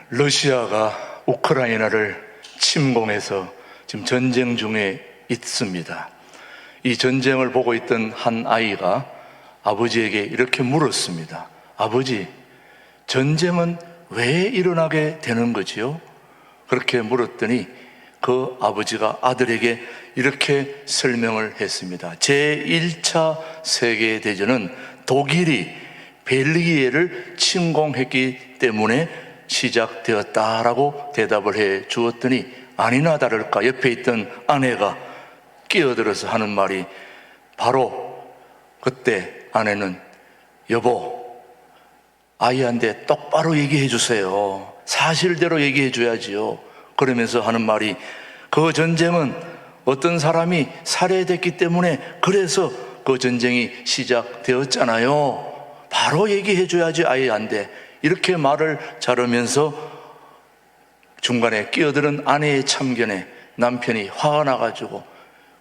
러시아가 우크라이나를 침공해서 지금 전쟁 중에 있습니다. 이 전쟁을 보고 있던 한 아이가 아버지에게 이렇게 물었습니다. 아버지, 전쟁은 왜 일어나게 되는 거지요? 그렇게 물었더니 그 아버지가 아들에게 이렇게 설명을 했습니다. 제1차 세계대전은 독일이 벨기에를 침공했기 때문에 시작되었다라고 대답을 해 주었더니 아니나 다를까 옆에 있던 아내가 끼어들어서 하는 말이 바로 그때 아내는 여보, 아이한테 똑바로 얘기해 주세요. 사실대로 얘기해 줘야지요. 그러면서 하는 말이 그 전쟁은 어떤 사람이 살해됐기 때문에 그래서 그 전쟁이 시작되었잖아요. 바로 얘기해 줘야지 아이한테. 이렇게 말을 자르면서 중간에 끼어드는 아내의 참견에 남편이 화가 나가지고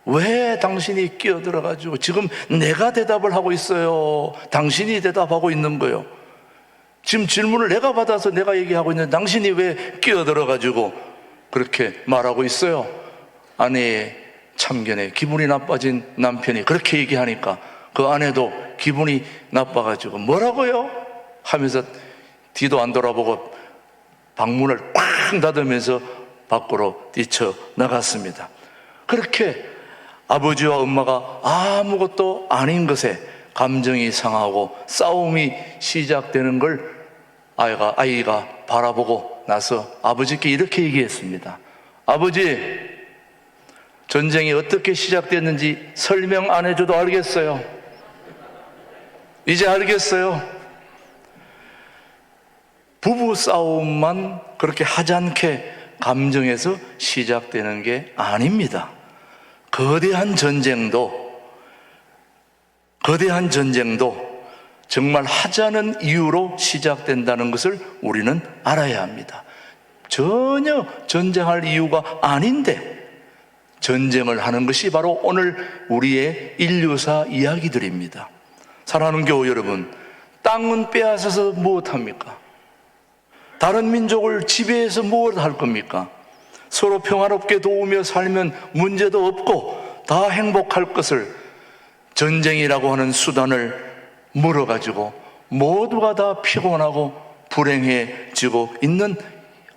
왜 당신이 끼어들어가지고 지금 내가 대답을 하고 있어요. 당신이 대답하고 있는 거예요. 지금 질문을 내가 받아서 내가 얘기하고 있는데 당신이 왜 끼어들어가지고 그렇게 말하고 있어요. 아내의 참견에 기분이 나빠진 남편이 그렇게 얘기하니까 그 아내도 기분이 나빠가지고 뭐라고요? 하면서 뒤도 안 돌아보고 방문을 꽉 닫으면서 밖으로 뛰쳐나갔습니다. 그렇게 아버지와 엄마가 아무것도 아닌 것에 감정이 상하고 싸움이 시작되는 걸 아이가 바라보고 나서 아버지께 이렇게 얘기했습니다. 아버지, 전쟁이 어떻게 시작됐는지 설명 안 해줘도 알겠어요. 이제 알겠어요. 부부 싸움만 그렇게 하찮게 감정에서 시작되는 게 아닙니다. 거대한 전쟁도 정말 하찮은 이유로 시작된다는 것을 우리는 알아야 합니다. 전혀 전쟁할 이유가 아닌데 전쟁을 하는 것이 바로 오늘 우리의 인류사 이야기들입니다. 사랑하는 교우 여러분, 땅은 빼앗아서 무엇합니까? 다른 민족을 지배해서 무엇 할 겁니까? 서로 평화롭게 도우며 살면 문제도 없고 다 행복할 것을 전쟁이라고 하는 수단을 물어가지고 모두가 다 피곤하고 불행해지고 있는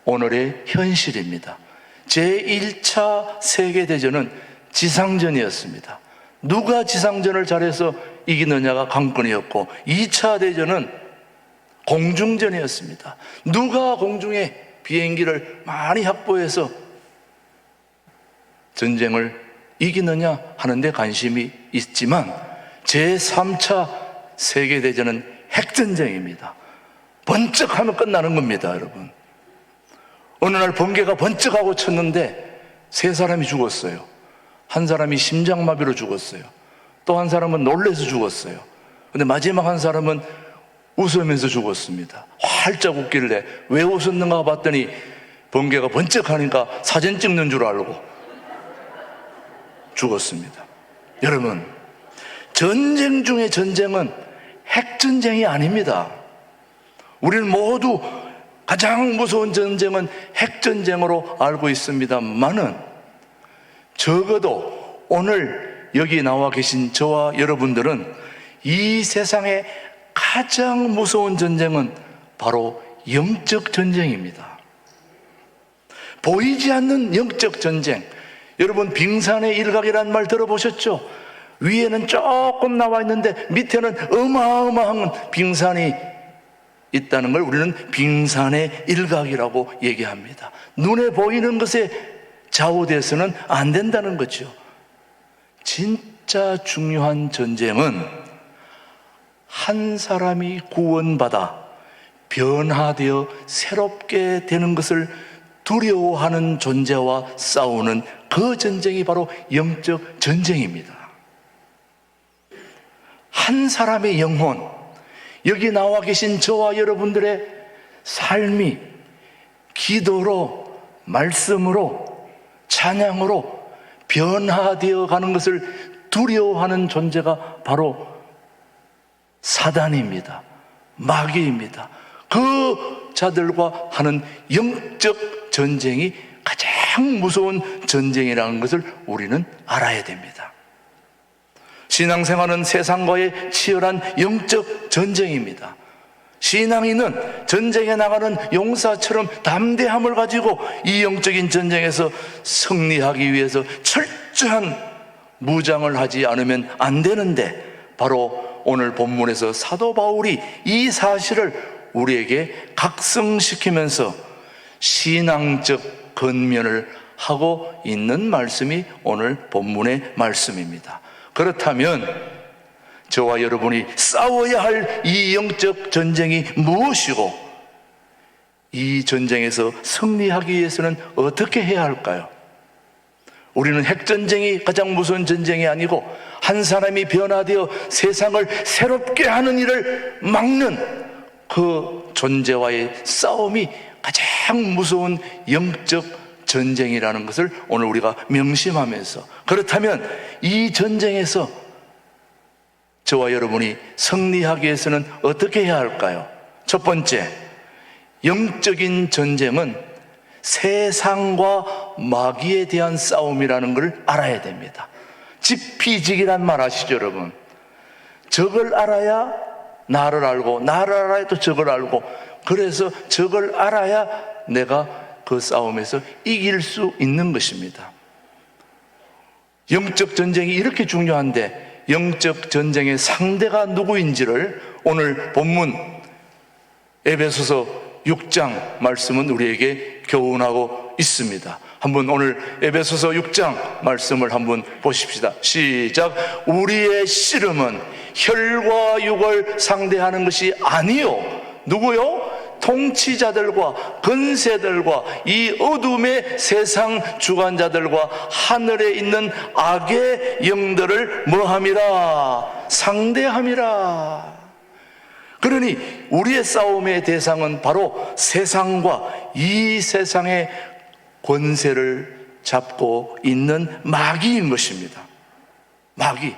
오늘의 현실입니다. 제1차 세계대전은 지상전이었습니다. 누가 지상전을 잘해서 이기느냐가 관건이었고 2차 대전은 공중전이었습니다. 누가 공중에 비행기를 많이 확보해서 전쟁을 이기느냐 하는 데 관심이 있지만 제3차 세계대전은 핵전쟁입니다. 번쩍하면 끝나는 겁니다, 여러분. 어느 날 번개가 번쩍하고 쳤는데 3사람이 죽었어요. 한 사람이 심장마비로 죽었어요. 또 한 사람은 놀라서 죽었어요. 근데 마지막 한 사람은 웃으면서 죽었습니다. 활짝 웃길래 왜 웃었는가 봤더니 번개가 번쩍하니까 사진 찍는 줄 알고 죽었습니다. 여러분, 전쟁 중에 전쟁은 핵전쟁이 아닙니다. 우리는 모두 가장 무서운 전쟁은 핵전쟁으로 알고 있습니다만은 적어도 오늘 여기 나와 계신 저와 여러분들은 이 세상에 가장 무서운 전쟁은 바로 영적 전쟁입니다. 보이지 않는 영적 전쟁. 여러분, 빙산의 일각이라는 말 들어보셨죠? 위에는 조금 나와 있는데 밑에는 어마어마한 빙산이 있다는 걸 우리는 빙산의 일각이라고 얘기합니다. 눈에 보이는 것에 좌우돼서는 안 된다는 거죠. 진짜 중요한 전쟁은 한 사람이 구원받아 변화되어 새롭게 되는 것을 두려워하는 존재와 싸우는 그 전쟁이 바로 영적 전쟁입니다. 한 사람의 영혼, 여기 나와 계신 저와 여러분들의 삶이 기도로, 말씀으로, 찬양으로 변화되어 가는 것을 두려워하는 존재가 바로 사단입니다. 마귀입니다. 그 자들과 하는 영적 전쟁이 가장 무서운 전쟁이라는 것을 우리는 알아야 됩니다. 신앙생활은 세상과의 치열한 영적 전쟁입니다. 신앙인은 전쟁에 나가는 용사처럼 담대함을 가지고 이 영적인 전쟁에서 승리하기 위해서 철저한 무장을 하지 않으면 안 되는데, 바로 오늘 본문에서 사도 바울이 이 사실을 우리에게 각성시키면서 신앙적 건면을 하고 있는 말씀이 오늘 본문의 말씀입니다. 그렇다면 저와 여러분이 싸워야 할 이 영적 전쟁이 무엇이고, 이 전쟁에서 승리하기 위해서는 어떻게 해야 할까요? 우리는 핵전쟁이 가장 무서운 전쟁이 아니고, 한 사람이 변화되어 세상을 새롭게 하는 일을 막는 그 존재와의 싸움이 가장 무서운 영적 전쟁이라는 것을 오늘 우리가 명심하면서, 그렇다면 이 전쟁에서 저와 여러분이 승리하기 위해서는 어떻게 해야 할까요? 첫 번째, 영적인 전쟁은 세상과 마귀에 대한 싸움이라는 걸 알아야 됩니다. 지피지기란 말 아시죠, 여러분? 적을 알아야 나를 알고, 나를 알아야 또 적을 알고, 그래서 적을 알아야 내가 그 싸움에서 이길 수 있는 것입니다. 영적 전쟁이 이렇게 중요한데, 영적 전쟁의 상대가 누구인지를 오늘 본문 에베소서 6장 말씀은 우리에게 교훈하고 있습니다. 한번 오늘 에베소서 6장 말씀을 한번 보십시다. 시작. 우리의 씨름은 혈과 육을 상대하는 것이 아니요. 누구요? 통치자들과 권세들과 이 어둠의 세상 주관자들과 하늘에 있는 악의 영들을 뭐함이라? 상대함이라. 그러니 우리의 싸움의 대상은 바로 세상과 이 세상의 권세를 잡고 있는 마귀인 것입니다. 마귀.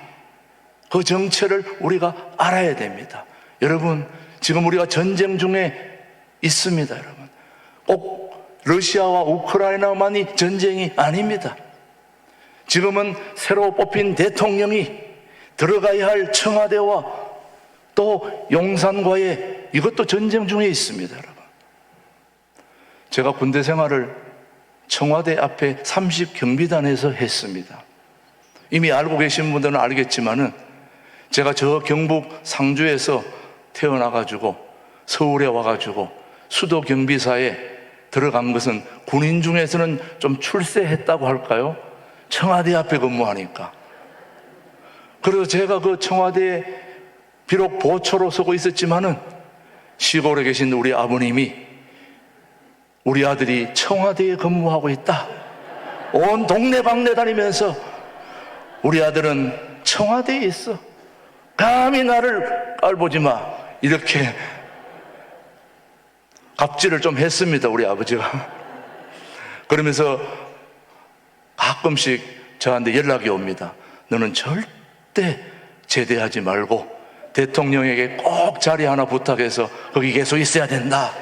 그 정체를 우리가 알아야 됩니다. 여러분, 지금 우리가 전쟁 중에 있습니다. 여러분, 꼭 러시아와 우크라이나만이 전쟁이 아닙니다. 지금은 새로 뽑힌 대통령이 들어가야 할 청와대와 또 용산과의 이것도 전쟁 중에 있습니다. 여러분, 제가 군대 생활을 청와대 앞에 30경비단에서 했습니다. 이미 알고 계신 분들은 알겠지만은 제가 저 경북 상주에서 태어나가지고 서울에 와가지고 수도 경비사에 들어간 것은 군인 중에서는 좀 출세했다고 할까요? 청와대 앞에 근무하니까. 그래서 제가 그 청와대에 비록 보초로 서고 있었지만은 시골에 계신 우리 아버님이 우리 아들이 청와대에 근무하고 있다. 온 동네방네 다니면서 우리 아들은 청와대에 있어. 감히 나를 깔보지 마. 이렇게 갑질을 좀 했습니다, 우리 아버지가. 그러면서 가끔씩 저한테 연락이 옵니다. 너는 절대 제대하지 말고 대통령에게 꼭 자리 하나 부탁해서 거기 계속 있어야 된다.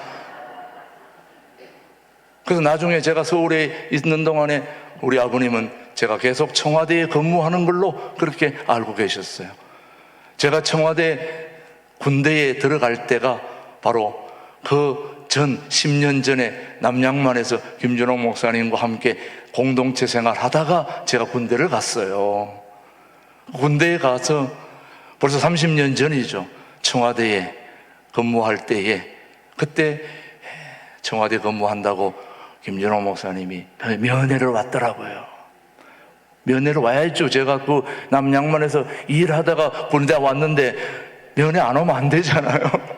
그래서 나중에 제가 서울에 있는 동안에 우리 아버님은 제가 계속 청와대에 근무하는 걸로 그렇게 알고 계셨어요. 제가 청와대 군대에 들어갈 때가 바로 그 전 10년 전에 남양만에서 김준옥 목사님과 함께 공동체 생활 하다가 제가 군대를 갔어요. 군대에 가서 벌써 30년 전이죠. 청와대에 근무할 때에, 그때 청와대 근무한다고 김준옥 목사님이 면회를 왔더라고요. 면회를 와야죠. 제가 그 남양만에서 일하다가 군대 왔는데 면회 안 오면 안 되잖아요.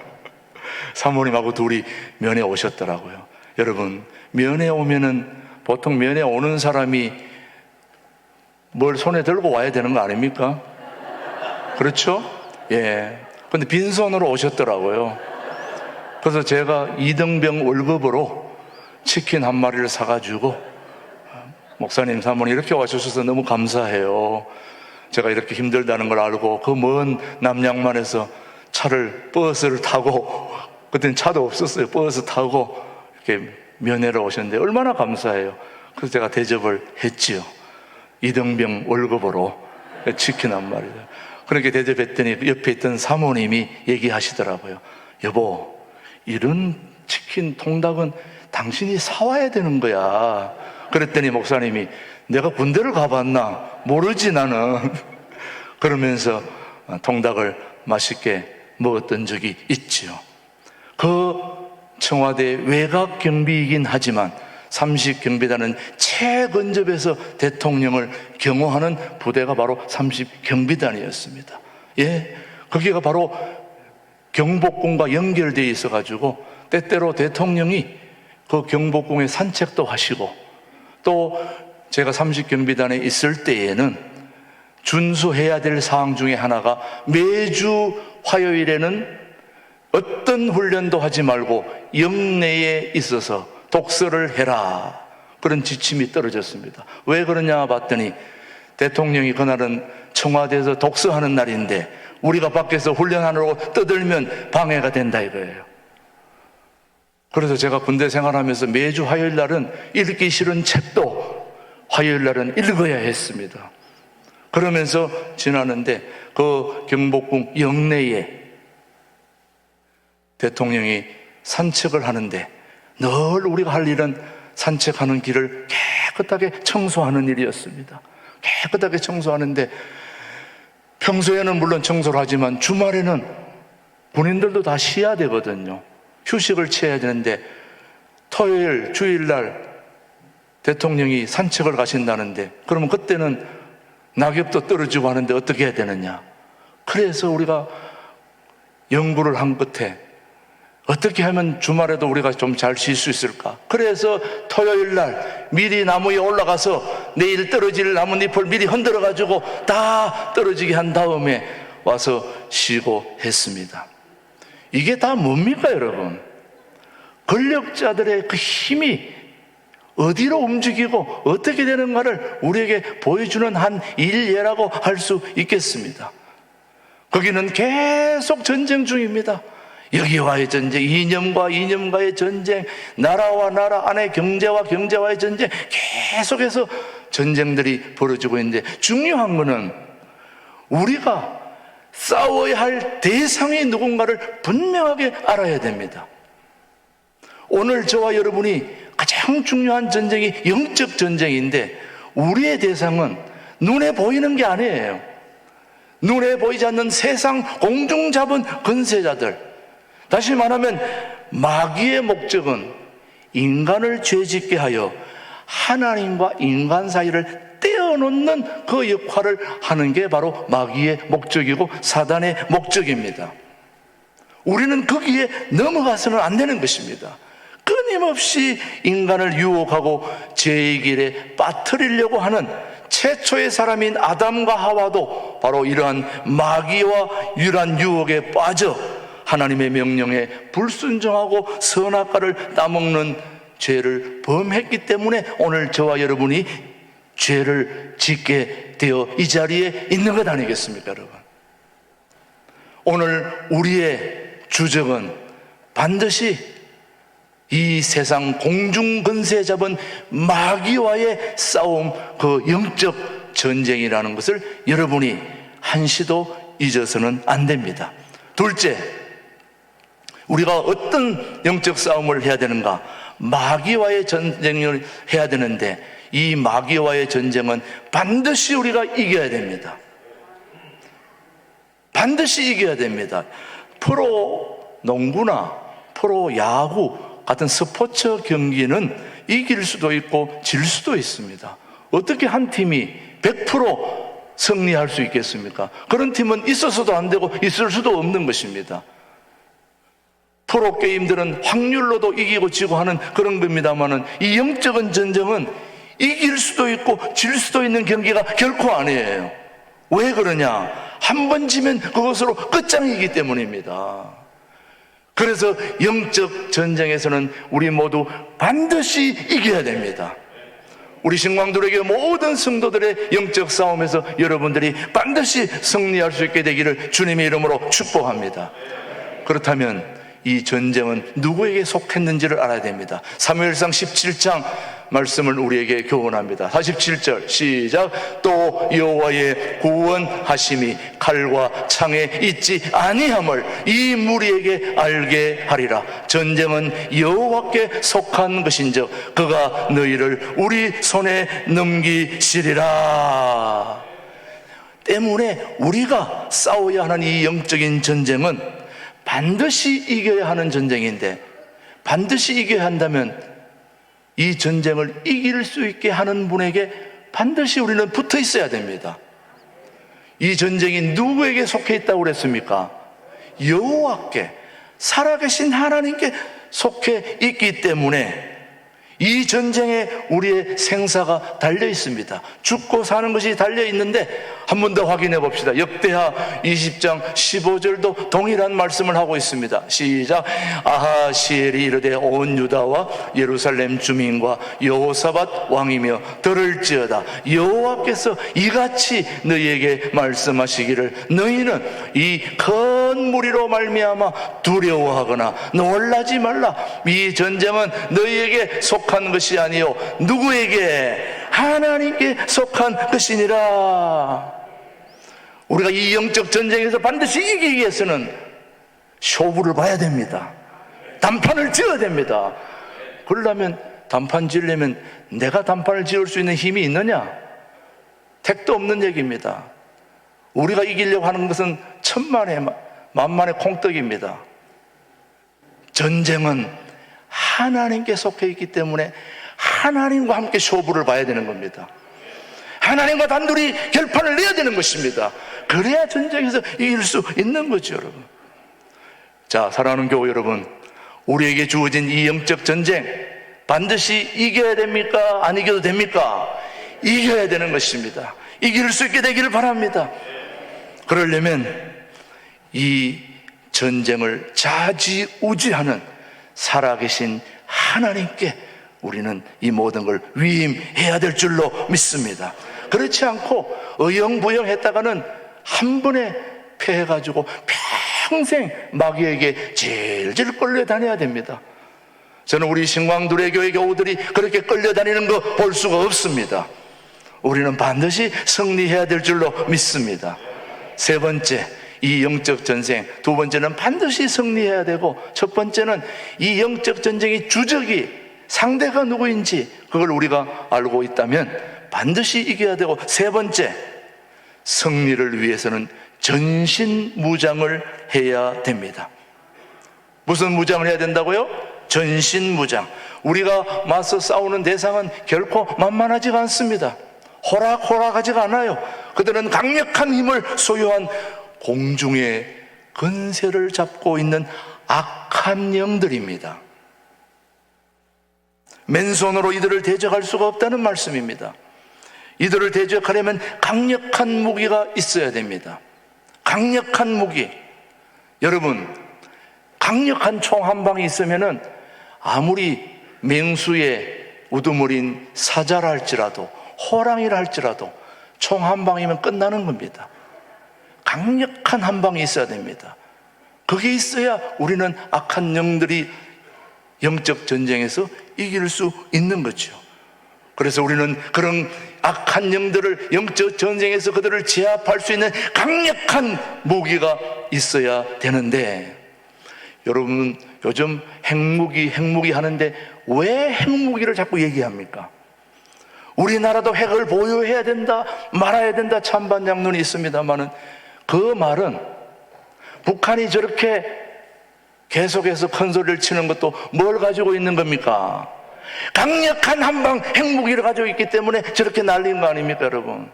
사모님하고 둘이 면회 오셨더라고요. 여러분, 면회 오면은 보통 면회 오는 사람이 뭘 손에 들고 와야 되는 거 아닙니까? 그렇죠? 예. 근데 빈손으로 오셨더라고요. 그래서 제가 2등병 월급으로 치킨 한 마리를 사가지고, 목사님, 사모님 이렇게 와주셔서 너무 감사해요. 제가 이렇게 힘들다는 걸 알고 그 먼 남양만에서 버스를 타고 그때는 차도 없었어요. 버스 타고 이렇게 면회를 오셨는데 얼마나 감사해요. 그래서 제가 대접을 했지요. 이등병 월급으로 치킨 한 마리. 그렇게 대접했더니 옆에 있던 사모님이 얘기하시더라고요. 여보, 이런 치킨 통닭은 당신이 사와야 되는 거야. 그랬더니 목사님이 내가 군대를 가봤나? 모르지 나는. 그러면서 통닭을 맛있게 먹었던 적이 있지요. 그 청와대 외곽 경비이긴 하지만 30경비단은 최근접에서 대통령을 경호하는 부대가 바로 30경비단이었습니다. 예, 거기가 바로 경복궁과 연결되어 있어가지고 때때로 대통령이 그 경복궁에 산책도 하시고, 또 제가 30경비단에 있을 때에는 준수해야 될 사항 중에 하나가 매주 화요일에는 어떤 훈련도 하지 말고 영내에 있어서 독서를 해라, 그런 지침이 떨어졌습니다. 왜 그러냐 봤더니 대통령이 그날은 청와대에서 독서하는 날인데 우리가 밖에서 훈련하느라고 떠들면 방해가 된다 이거예요. 그래서 제가 군대 생활하면서 매주 화요일 날은 읽기 싫은 책도 화요일 날은 읽어야 했습니다. 그러면서 지나는데 그 경복궁 영내에 대통령이 산책을 하는데 늘 우리가 할 일은 산책하는 길을 깨끗하게 청소하는 일이었습니다. 깨끗하게 청소하는데 평소에는 물론 청소를 하지만 주말에는 군인들도 다 쉬어야 되거든요. 휴식을 취해야 되는데 토요일, 주일날 대통령이 산책을 가신다는데 그러면 그때는 낙엽도 떨어지고 하는데 어떻게 해야 되느냐. 그래서 우리가 연구를 한 끝에 어떻게 하면 주말에도 우리가 좀 잘 쉴 수 있을까? 그래서 토요일 날 미리 나무 위에 올라가서 내일 떨어질 나뭇잎을 미리 흔들어 가지고 다 떨어지게 한 다음에 와서 쉬고 했습니다. 이게 다 뭡니까 여러분? 권력자들의 그 힘이 어디로 움직이고 어떻게 되는가를 우리에게 보여주는 한 일례라고 할 수 있겠습니다. 거기는 계속 전쟁 중입니다. 여기와의 전쟁, 이념과 이념과의 전쟁, 나라와 나라 안의 경제와 경제와의 전쟁, 계속해서 전쟁들이 벌어지고 있는데 중요한 것은 우리가 싸워야 할 대상이 누군가를 분명하게 알아야 됩니다. 오늘 저와 여러분이 가장 중요한 전쟁이 영적 전쟁인데 우리의 대상은 눈에 보이는 게 아니에요. 눈에 보이지 않는 세상 공중 잡은 권세자들, 다시 말하면 마귀의 목적은 인간을 죄짓게 하여 하나님과 인간 사이를 떼어놓는 그 역할을 하는 게 바로 마귀의 목적이고 사단의 목적입니다. 우리는 거기에 넘어가서는 안 되는 것입니다. 끊임없이 인간을 유혹하고 죄의 길에 빠뜨리려고 하는 최초의 사람인 아담과 하와도 바로 이러한 마귀와 유란 유혹에 빠져 하나님의 명령에 불순종하고 선악과를 따먹는 죄를 범했기 때문에 오늘 저와 여러분이 죄를 짓게 되어 이 자리에 있는 것 아니겠습니까 여러분? 오늘 우리의 주적은 반드시 이 세상 공중권세 잡은 마귀와의 싸움, 그 영적 전쟁이라는 것을 여러분이 한시도 잊어서는 안 됩니다. 둘째, 우리가 어떤 영적 싸움을 해야 되는가? 마귀와의 전쟁을 해야 되는데 이 마귀와의 전쟁은 반드시 우리가 이겨야 됩니다. 반드시 이겨야 됩니다. 프로 농구나 프로 야구 같은 스포츠 경기는 이길 수도 있고 질 수도 있습니다. 어떻게 한 팀이 100% 승리할 수 있겠습니까? 그런 팀은 있어서도 안 되고 있을 수도 없는 것입니다. 프로게임들은 확률로도 이기고 지고 하는 그런 겁니다만은 이 영적인 전쟁은 이길 수도 있고 질 수도 있는 경기가 결코 아니에요. 왜 그러냐? 한 번 지면 그것으로 끝장이기 때문입니다. 그래서 영적 전쟁에서는 우리 모두 반드시 이겨야 됩니다. 우리 신광들에게 모든 성도들의 영적 싸움에서 여러분들이 반드시 승리할 수 있게 되기를 주님의 이름으로 축복합니다. 그렇다면 이 전쟁은 누구에게 속했는지를 알아야 됩니다. 사무엘상 17장 말씀을 우리에게 교훈합니다. 47절 시작. 또 여호와의 구원하심이 칼과 창에 있지 아니함을 이 무리에게 알게 하리라. 전쟁은 여호와께 속한 것인즉 그가 너희를 우리 손에 넘기시리라. 때문에 우리가 싸워야 하는 이 영적인 전쟁은 반드시 이겨야 하는 전쟁인데, 반드시 이겨야 한다면 이 전쟁을 이길 수 있게 하는 분에게 반드시 우리는 붙어 있어야 됩니다. 이 전쟁이 누구에게 속해 있다고 그랬습니까? 여호와께, 살아계신 하나님께 속해 있기 때문에 이 전쟁에 우리의 생사가 달려 있습니다. 죽고 사는 것이 달려 있는데 한 번 더 확인해 봅시다. 역대하 20장 15절도 동일한 말씀을 하고 있습니다. 시작. 아하시엘이 이르되 온 유다와 예루살렘 주민과 여호사밧 왕이며 들을지어다. 여호와께서 이같이 너희에게 말씀하시기를 너희는 이 큰 무리로 말미암아 두려워하거나 놀라지 말라. 이 전쟁은 너희에게 속한 것이 아니요 누구에게? 하나님께 속한 것이니라. 우리가 이 영적 전쟁에서 반드시 이기기 위해서는 쇼부를 봐야 됩니다. 단판을 지어야 됩니다. 그러려면 단판 지으려면 내가 단판을 지을 수 있는 힘이 있느냐? 택도 없는 얘기입니다. 우리가 이기려고 하는 것은 천만의 만만의 콩떡입니다. 전쟁은 하나님께 속해 있기 때문에 하나님과 함께 쇼부를 봐야 되는 겁니다. 하나님과 단둘이 결판을 내야 되는 것입니다. 그래야 전쟁에서 이길 수 있는 거죠, 여러분. 자, 사랑하는 교회 여러분, 우리에게 주어진 이 영적 전쟁 반드시 이겨야 됩니까? 안 이겨도 됩니까? 이겨야 되는 것입니다. 이길 수 있게 되기를 바랍니다. 그러려면 이 전쟁을 좌지우지하는 살아계신 하나님께 우리는 이 모든 걸 위임해야 될 줄로 믿습니다. 그렇지 않고 어영부영 했다가는 한 번에 패해가지고 평생 마귀에게 질질 끌려다녀야 됩니다. 저는 우리 신광두레 교회 교우들이 그렇게 끌려다니는 거 볼 수가 없습니다. 우리는 반드시 승리해야 될 줄로 믿습니다. 세 번째, 이 영적 전쟁. 두 번째는 반드시 승리해야 되고, 첫 번째는 이 영적 전쟁의 주적이 상대가 누구인지 그걸 우리가 알고 있다면 반드시 이겨야 되고, 세 번째, 승리를 위해서는 전신무장을 해야 됩니다. 무슨 무장을 해야 된다고요? 전신무장. 우리가 맞서 싸우는 대상은 결코 만만하지가 않습니다. 호락호락하지가 않아요. 그들은 강력한 힘을 소유한 공중의 근세를 잡고 있는 악한 영들입니다. 맨손으로 이들을 대적할 수가 없다는 말씀입니다. 이들을 대적하려면 강력한 무기가 있어야 됩니다. 강력한 무기. 여러분, 강력한 총 한 방이 있으면은 아무리 맹수의 우두머리인 사자라 할지라도, 호랑이라 할지라도 총 한 방이면 끝나는 겁니다. 강력한 한 방이 있어야 됩니다. 그게 있어야 우리는 악한 영들이 영적 전쟁에서 이길 수 있는 거죠. 그래서 우리는 그런 악한 영들을 영적 전쟁에서 그들을 제압할 수 있는 강력한 무기가 있어야 되는데, 여러분 요즘 핵무기 하는데 왜 핵무기를 자꾸 얘기합니까? 우리나라도 핵을 보유해야 된다, 말아야 된다 찬반장론이 있습니다만은 그 말은 북한이 저렇게 계속해서 큰 소리를 치는 것도 뭘 가지고 있는 겁니까? 강력한 한방 핵무기를 가지고 있기 때문에 저렇게 날린 거 아닙니까, 여러분?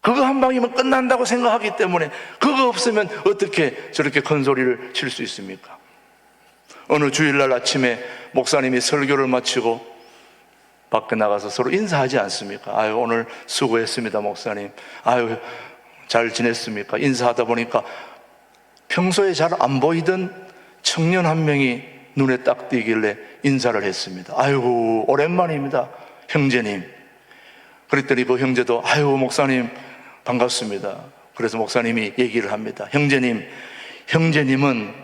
그거 한 방이면 끝난다고 생각하기 때문에, 그거 없으면 어떻게 저렇게 큰 소리를 칠 수 있습니까? 어느 주일날 아침에 목사님이 설교를 마치고 밖에 나가서 서로 인사하지 않습니까? 아유, 오늘 수고했습니다, 목사님. 아유, 잘 지냈습니까? 인사하다 보니까 평소에 잘 안 보이던 청년 한 명이 눈에 딱 띄길래 인사를 했습니다. 아이고, 오랜만입니다, 형제님. 그랬더니 그 형제도 아유, 목사님 반갑습니다. 그래서 목사님이 얘기를 합니다. 형제님은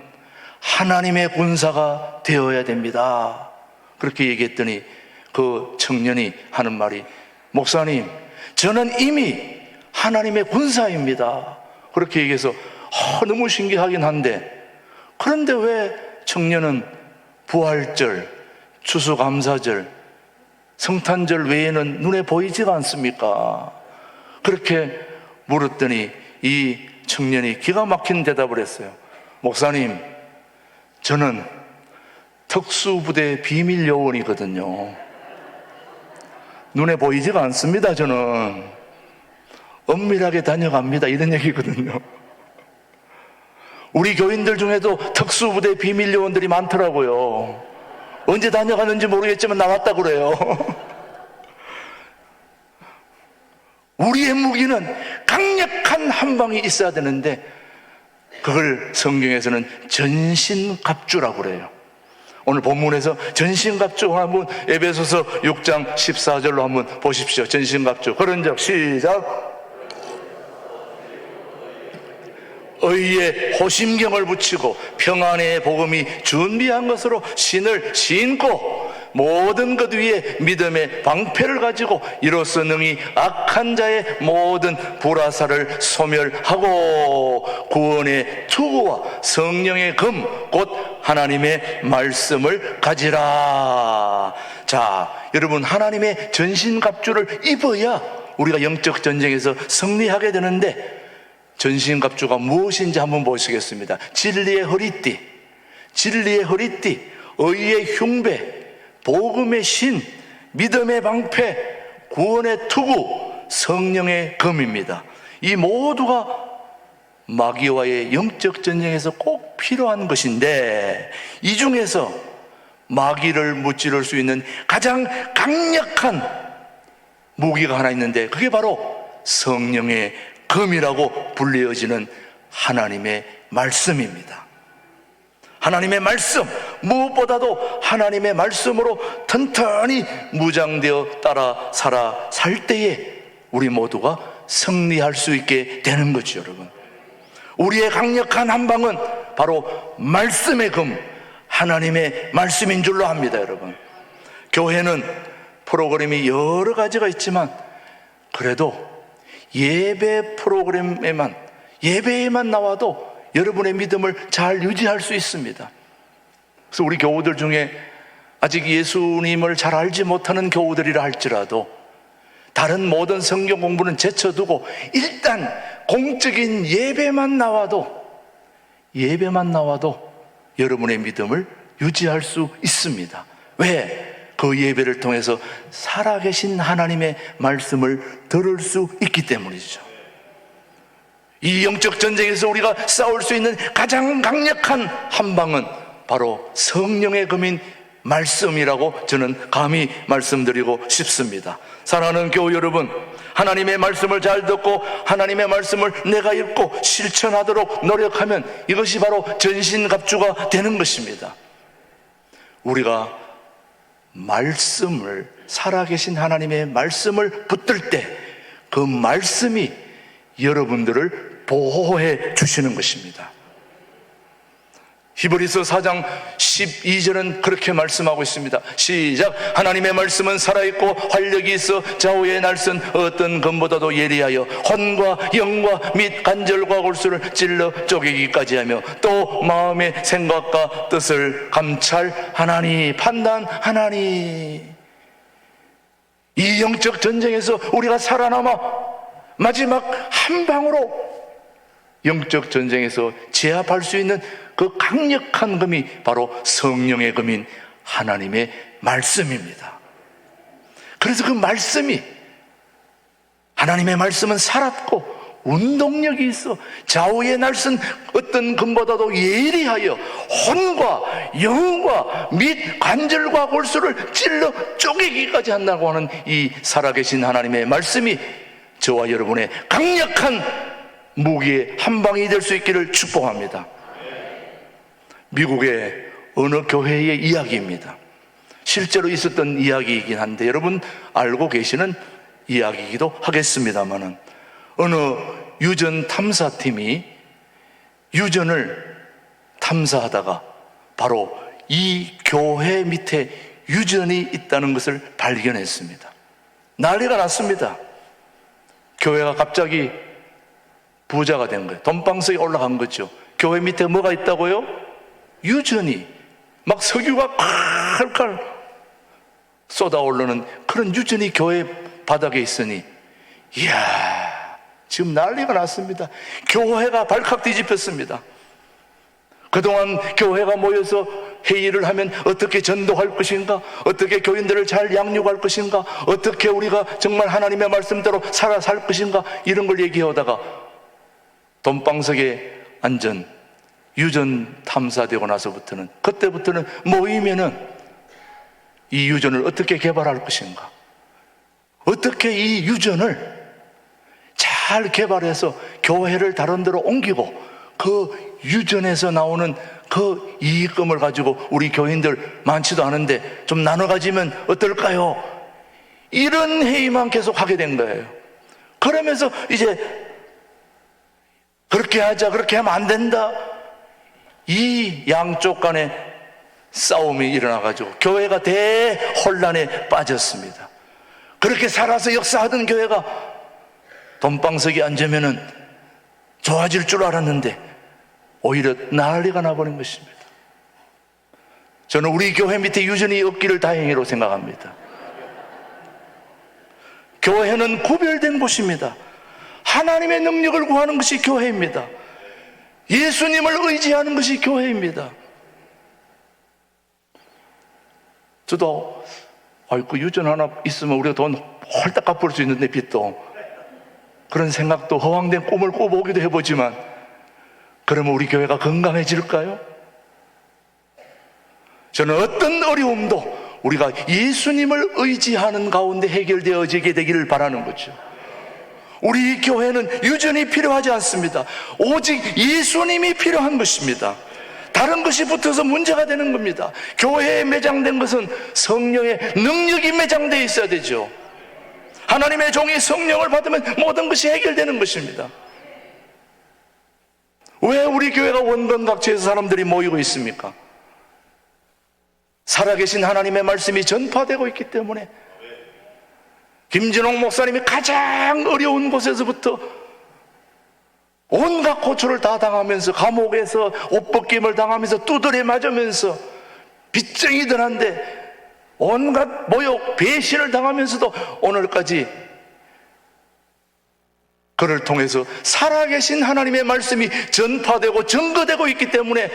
하나님의 군사가 되어야 됩니다. 그렇게 얘기했더니 그 청년이 하는 말이, 목사님, 저는 이미 하나님의 군사입니다. 그렇게 얘기해서 너무 신기하긴 한데, 그런데 왜 청년은 부활절, 추수감사절, 성탄절 외에는 눈에 보이지가 않습니까? 그렇게 물었더니 이 청년이 기가 막힌 대답을 했어요. 목사님, 저는 특수부대 비밀 요원이거든요. 눈에 보이지가 않습니다. 저는 엄밀하게 다녀갑니다. 이런 얘기거든요. 우리 교인들 중에도 특수부대 비밀 요원들이 많더라고요. 언제 다녀가는지 모르겠지만 나왔다 그래요. 우리의 무기는 강력한 한 방이 있어야 되는데, 그걸 성경에서는 전신갑주라고 그래요. 오늘 본문에서 전신갑주 한번 에베소서 6장 14절로 한번 보십시오. 전신갑주. 그런 적 시작. 의의 호심경을 붙이고 평안의 복음이 준비한 것으로 신을 신고 모든 것 위에 믿음의 방패를 가지고 이로써 능히 악한 자의 모든 불화살을 소멸하고 구원의 투구와 성령의 금 곧 하나님의 말씀을 가지라. 자, 여러분, 하나님의 전신갑주를 입어야 우리가 영적 전쟁에서 승리하게 되는데, 전신갑주가 무엇인지 한번 보시겠습니다. 진리의 허리띠, 진리의 허리띠, 의의 흉배, 복음의 신, 믿음의 방패, 구원의 투구, 성령의 검입니다. 이 모두가 마귀와의 영적 전쟁에서 꼭 필요한 것인데, 이 중에서 마귀를 무찌를 수 있는 가장 강력한 무기가 하나 있는데, 그게 바로 성령의 검이라고 불리어지는 하나님의 말씀입니다. 하나님의 말씀, 무엇보다도 하나님의 말씀으로 튼튼히 무장되어 따라 살 때에 우리 모두가 승리할 수 있게 되는 거죠. 여러분, 우리의 강력한 한방은 바로 말씀의 검, 하나님의 말씀인 줄로 압니다. 여러분, 교회는 프로그램이 여러 가지가 있지만 그래도 예배 프로그램에만, 예배에만 나와도 여러분의 믿음을 잘 유지할 수 있습니다. 그래서 우리 교우들 중에 아직 예수님을 잘 알지 못하는 교우들이라 할지라도 다른 모든 성경 공부는 제쳐두고 일단 공적인 예배만 나와도 여러분의 믿음을 유지할 수 있습니다. 왜? 그 예배를 통해서 살아계신 하나님의 말씀을 들을 수 있기 때문이죠. 이 영적 전쟁에서 우리가 싸울 수 있는 가장 강력한 한방은 바로 성령의 검인 말씀이라고 저는 감히 말씀드리고 싶습니다. 사랑하는 교우 여러분, 하나님의 말씀을 잘 듣고 하나님의 말씀을 내가 읽고 실천하도록 노력하면 이것이 바로 전신갑주가 되는 것입니다. 우리가 말씀을, 살아계신 하나님의 말씀을 붙들 때 그 말씀이 여러분들을 보호해 주시는 것입니다. 히브리서 4장 12절은 그렇게 말씀하고 있습니다. 시작. 하나님의 말씀은 살아있고 활력이 있어 좌우의 날선 어떤 검보다도 예리하여 혼과 영과 및 관절과 골수를 찔러 쪼개기까지 하며 또 마음의 생각과 뜻을 감찰하나니, 판단하나니. 이 영적 전쟁에서 우리가 살아남아 마지막 한 방으로 영적 전쟁에서 제압할 수 있는 그 강력한 검이 바로 성령의 검인 하나님의 말씀입니다. 그래서 그 말씀이, 하나님의 말씀은 살았고 운동력이 있어 좌우의 날선 어떤 검보다도 예리하여 혼과 영과 및 관절과 골수를 찔러 쪼개기까지 한다고 하는 이 살아계신 하나님의 말씀이 저와 여러분의 강력한 무기의 한 방이 될 수 있기를 축복합니다. 미국의 어느 교회의 이야기입니다. 실제로 있었던 이야기이긴 한데 여러분 알고 계시는 이야기이기도 하겠습니다만은, 어느 유전 탐사팀이 유전을 탐사하다가 바로 이 교회 밑에 유전이 있다는 것을 발견했습니다. 난리가 났습니다. 교회가 갑자기 부자가 된 거예요. 돈방석에 올라간 거죠. 교회 밑에 뭐가 있다고요? 유전이. 막 석유가 칼칼 쏟아오르는 그런 유전이 교회 바닥에 있으니, 이야, 지금 난리가 났습니다. 교회가 발칵 뒤집혔습니다. 그동안 교회가 모여서 회의를 하면 어떻게 전도할 것인가, 어떻게 교인들을 잘 양육할 것인가, 어떻게 우리가 정말 하나님의 말씀대로 살아 살 것인가, 이런 걸 얘기하다가 돈방석에 앉은 유전 탐사되고 나서부터는, 그때부터는 모이면은 이 유전을 어떻게 개발할 것인가, 어떻게 이 유전을 잘 개발해서 교회를 다른 데로 옮기고 그 유전에서 나오는 그 이익금을 가지고 우리 교인들 많지도 않은데 좀 나눠 가지면 어떨까요? 이런 회의만 계속 하게 된 거예요. 그러면서 이제 그렇게 하자, 그렇게 하면 안 된다, 이 양쪽 간에 싸움이 일어나가지고 교회가 대혼란에 빠졌습니다. 그렇게 살아서 역사하던 교회가 돈방석에 앉으면은 좋아질 줄 알았는데 오히려 난리가 나버린 것입니다. 저는 우리 교회 밑에 유전이 없기를 다행히로 생각합니다. 교회는 구별된 곳입니다. 하나님의 능력을 구하는 것이 교회입니다. 예수님을 의지하는 것이 교회입니다. 저도 그 유전 하나 있으면 우리가 돈 홀딱 갚을 수 있는데, 빚도, 그런 생각도, 허황된 꿈을 꿔보기도 해보지만, 그러면 우리 교회가 건강해질까요? 저는 어떤 어려움도 우리가 예수님을 의지하는 가운데 해결되어지게 되기를 바라는 거죠. 우리 교회는 유전이 필요하지 않습니다. 오직 예수님이 필요한 것입니다. 다른 것이 붙어서 문제가 되는 겁니다. 교회에 매장된 것은 성령의 능력이 매장되어 있어야 되죠. 하나님의 종이 성령을 받으면 모든 것이 해결되는 것입니다. 왜 우리 교회가 원건각지에서 사람들이 모이고 있습니까? 살아계신 하나님의 말씀이 전파되고 있기 때문에. 김진홍 목사님이 가장 어려운 곳에서부터 온갖 고초를 다 당하면서, 감옥에서 옷벗김을 당하면서 두드려 맞으면서 빚쟁이들한테 온갖 모욕, 배신을 당하면서도 오늘까지 그를 통해서 살아계신 하나님의 말씀이 전파되고 증거되고 있기 때문에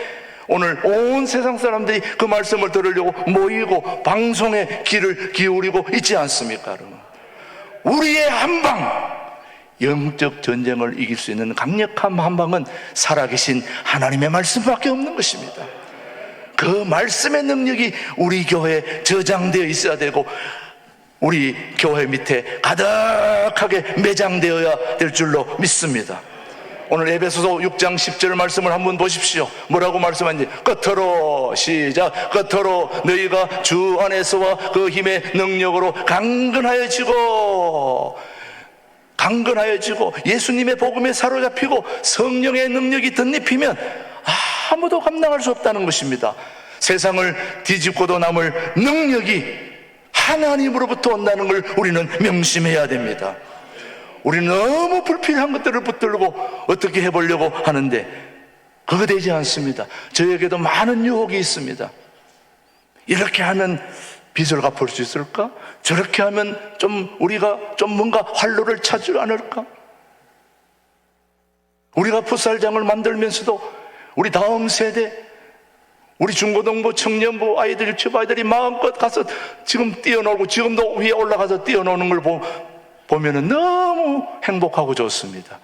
오늘 온 세상 사람들이 그 말씀을 들으려고 모이고 방송에 귀를 기울이고 있지 않습니까, 여러분? 우리의 한방, 영적 전쟁을 이길 수 있는 강력한 한방은 살아계신 하나님의 말씀밖에 없는 것입니다. 그 말씀의 능력이 우리 교회에 저장되어 있어야 되고 우리 교회 밑에 가득하게 매장되어야 될 줄로 믿습니다. 오늘 에베소서 6장 10절 말씀을 한번 보십시오. 뭐라고 말씀하는지. 끝으로, 시작. 끝으로 너희가 주 안에서와 그 힘의 능력으로 강건하여지고 예수님의 복음에 사로잡히고 성령의 능력이 덧입히면 아무도 감당할 수 없다는 것입니다. 세상을 뒤집고도 남을 능력이 하나님으로부터 온다는 걸 우리는 명심해야 됩니다. 우리는 너무 불필요한 것들을 붙들고 어떻게 해보려고 하는데 그거 되지 않습니다. 저에게도 많은 유혹이 있습니다. 이렇게 하면 빚을 갚을 수 있을까? 저렇게 하면 우리가 뭔가 활로를 찾지 않을까? 우리가 풋살장을 만들면서도 우리 다음 세대, 우리 중고등부, 청년부 아이들, 유치부 아이들이 마음껏 가서 지금 뛰어놀고 지금도 위에 올라가서 뛰어노는 걸 보면은 너무 행복하고 좋습니다.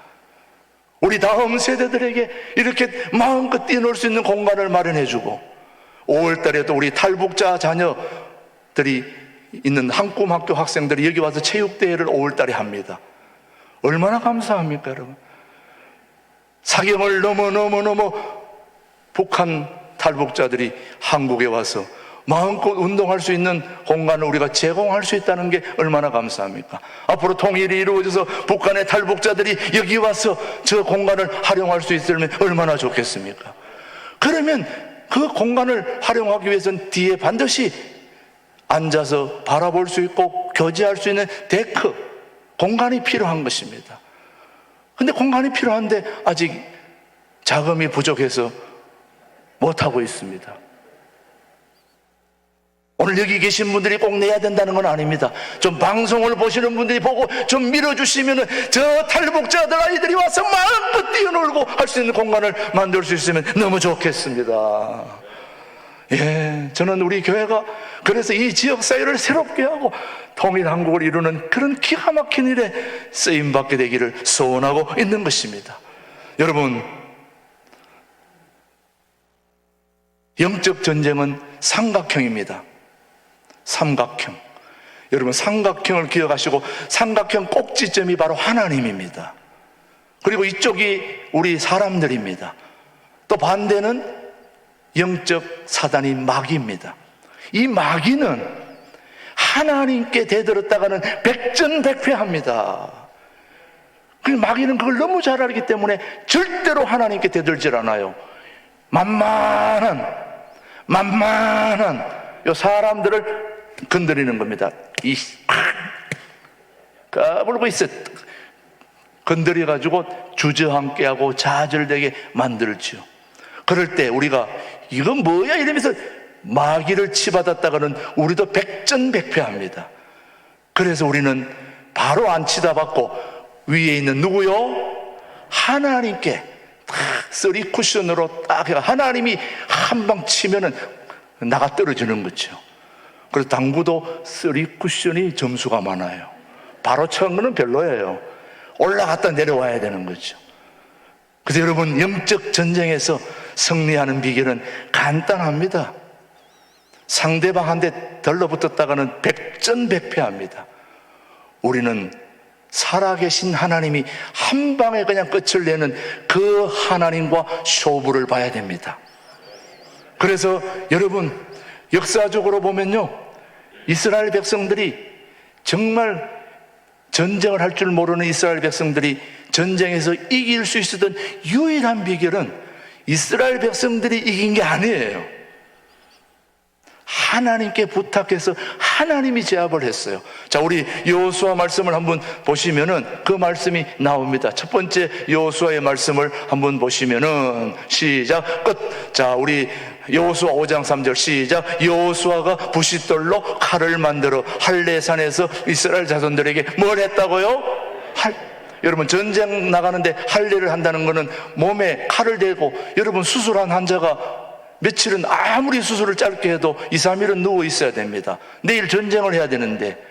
우리 다음 세대들에게 이렇게 마음껏 뛰어놀 수 있는 공간을 마련해주고 5월달에도 우리 탈북자 자녀들이 있는 한꿈학교 학생들이 여기 와서 체육대회를 5월달에 합니다. 얼마나 감사합니까, 여러분? 사경을 넘어 북한 탈북자들이 한국에 와서 마음껏 운동할 수 있는 공간을 우리가 제공할 수 있다는 게 얼마나 감사합니까? 앞으로 통일이 이루어져서 북한의 탈북자들이 여기 와서 저 공간을 활용할 수 있으면 얼마나 좋겠습니까? 그러면 그 공간을 활용하기 위해서는 뒤에 반드시 앉아서 바라볼 수 있고 교제할 수 있는 데크, 공간이 필요한 것입니다. 근데 공간이 필요한데 아직 자금이 부족해서 못하고 있습니다. 오늘 여기 계신 분들이 꼭 내야 된다는 건 아닙니다. 좀 방송을 보시는 분들이 보고 좀 밀어주시면 저 탈북자들 아이들이 와서 마음껏 뛰어놀고 할 수 있는 공간을 만들 수 있으면 너무 좋겠습니다. 예, 저는 우리 교회가 그래서 이 지역사회를 새롭게 하고 통일한국을 이루는 그런 기가 막힌 일에 쓰임받게 되기를 소원하고 있는 것입니다. 여러분, 영적 전쟁은 삼각형입니다. 삼각형. 여러분, 삼각형을 기억하시고 삼각형 꼭지점이 바로 하나님입니다. 그리고 이쪽이 우리 사람들입니다. 또 반대는 영적 사단이 마귀입니다. 이 마귀는 하나님께 대들었다가는 백전백패합니다. 그 마귀는 그걸 너무 잘 알기 때문에 절대로 하나님께 대들질 않아요. 만만한 요 사람들을 건드리는 겁니다. 까불고 있어. 건드려가지고 주저앉게 하고 좌절되게 만들지요. 그럴 때 우리가 이건 뭐야 이러면서 마귀를 치받았다가는 우리도 백전백패합니다. 그래서 우리는 바로 안 치다받고 위에 있는 누구요? 하나님께 딱 쓰리 쿠션으로 딱 해가 하나님이 한 방 치면은 나가 떨어지는 거죠. 그래서 당구도 쓰리 쿠션이 점수가 많아요. 바로 쳤는 거는 별로예요. 올라갔다 내려와야 되는 거죠. 그래서 여러분, 영적 전쟁에서 승리하는 비결은 간단합니다. 상대방한테 들러붙었다가는 백전백패합니다. 우리는 살아계신 하나님이 한 방에 그냥 끝을 내는 그 하나님과 쇼부를 봐야 됩니다. 그래서 여러분, 역사적으로 보면요, 이스라엘 백성들이 정말 전쟁을 할 줄 모르는 이스라엘 백성들이 전쟁에서 이길 수 있었던 유일한 비결은 이스라엘 백성들이 이긴 게 아니에요. 하나님께 부탁해서 하나님이 제압을 했어요. 자, 우리 여호수아 말씀을 한번 보시면은 그 말씀이 나옵니다. 첫 번째 여호수아의 말씀을 한번 보시면은 시작 끝. 자, 우리 여호수아 5장 3절 시작. 여호수아가 부싯돌로 칼을 만들어 할례산에서 이스라엘 자손들에게 뭘 했다고요? 여러분, 전쟁 나가는데 할례를 한다는 것은 몸에 칼을 대고, 여러분, 수술한 환자가 며칠은 아무리 수술을 짧게 해도 2, 3일은 누워 있어야 됩니다. 내일 전쟁을 해야 되는데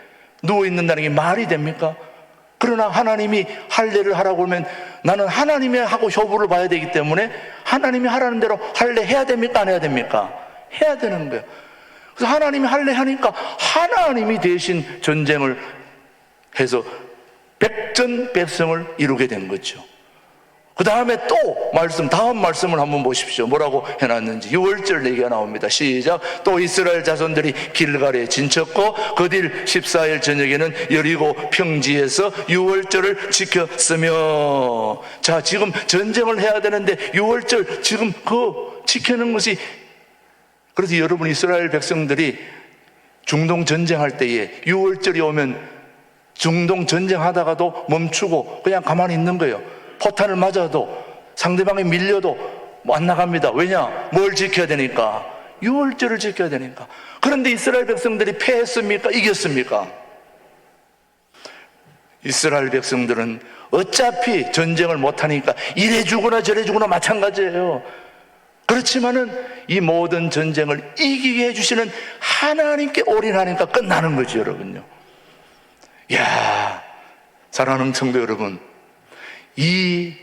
누워 있는다는 게 말이 됩니까? 그러나 하나님이 할례를 하라고 하면 나는 하나님이 하고 효부를 봐야 되기 때문에 하나님이 하라는 대로 할례 해야 됩니까? 안 해야 됩니까? 해야 되는 거예요. 그래서 하나님이 할례 하니까 하나님이 대신 전쟁을 해서 백전백승을 이루게 된 거죠. 그 다음에 또 다음 말씀을 한번 보십시오. 뭐라고 해놨는지 6월절 얘기가 나옵니다. 시작. 또 이스라엘 자손들이 길갈에 진쳤고 그 뒤 14일 저녁에는 여리고 평지에서 6월절을 지켰으며. 자, 지금 전쟁을 해야 되는데 6월절 지금 그 지키는 것이, 그래서 여러분, 이스라엘 백성들이 중동 전쟁할 때에 6월절이 오면 중동 전쟁하다가도 멈추고 그냥 가만히 있는 거예요. 포탄을 맞아도 상대방이 밀려도 안 나갑니다. 왜냐? 뭘 지켜야 되니까? 6월절을 지켜야 되니까. 그런데 이스라엘 백성들이 패했습니까? 이겼습니까? 이스라엘 백성들은 어차피 전쟁을 못하니까 이래 주거나 저래 주거나 마찬가지예요. 그렇지만은 이 모든 전쟁을 이기게 해주시는 하나님께 올인하니까 끝나는 거죠, 여러분요. 이야, 사랑하는 성도 여러분, 이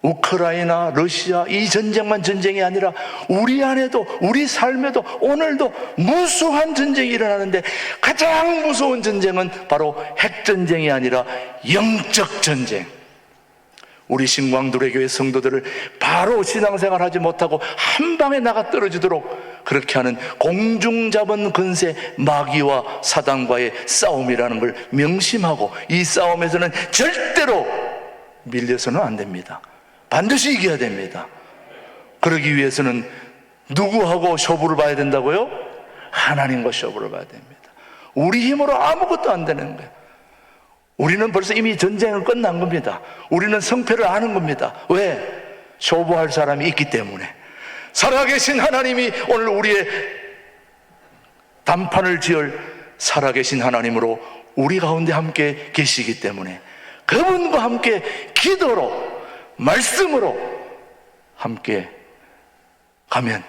우크라이나, 러시아 이 전쟁만 전쟁이 아니라 우리 안에도, 우리 삶에도 오늘도 무수한 전쟁이 일어나는데 가장 무서운 전쟁은 바로 핵전쟁이 아니라 영적 전쟁. 우리 신광두레 교회 성도들을 바로 신앙생활 하지 못하고 한 방에 나가 떨어지도록 그렇게 하는 공중잡은 근세 마귀와 사단과의 싸움이라는 걸 명심하고 이 싸움에서는 절대로 밀려서는 안 됩니다. 반드시 이겨야 됩니다. 그러기 위해서는 누구하고 쇼부를 봐야 된다고요? 하나님과 쇼부를 봐야 됩니다. 우리 힘으로 아무것도 안 되는 거예요. 우리는 벌써 이미 전쟁은 끝난 겁니다. 우리는 성패를 아는 겁니다. 왜? 쇼부할 사람이 있기 때문에. 살아계신 하나님이 오늘 우리의 단판을 지을 살아계신 하나님으로 우리 가운데 함께 계시기 때문에 그분과 함께 기도로, 말씀으로 함께 가면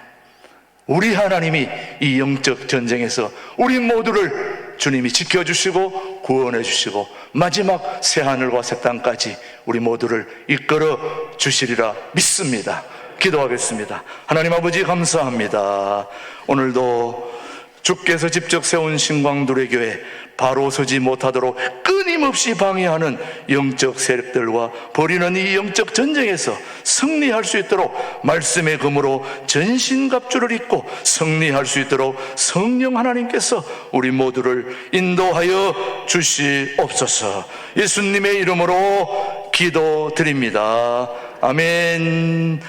우리 하나님이 이 영적 전쟁에서 우리 모두를 주님이 지켜주시고 구원해 주시고 마지막 새하늘과 새 땅까지 우리 모두를 이끌어 주시리라 믿습니다. 기도하겠습니다. 하나님 아버지 감사합니다. 오늘도 주께서 직접 세운 신광두레 교회 바로 서지 못하도록 끊임없이 방해하는 영적 세력들과 벌이는 이 영적 전쟁에서 승리할 수 있도록 말씀의 검으로 전신갑주를 입고 승리할 수 있도록 성령 하나님께서 우리 모두를 인도하여 주시옵소서. 예수님의 이름으로 기도드립니다. 아멘.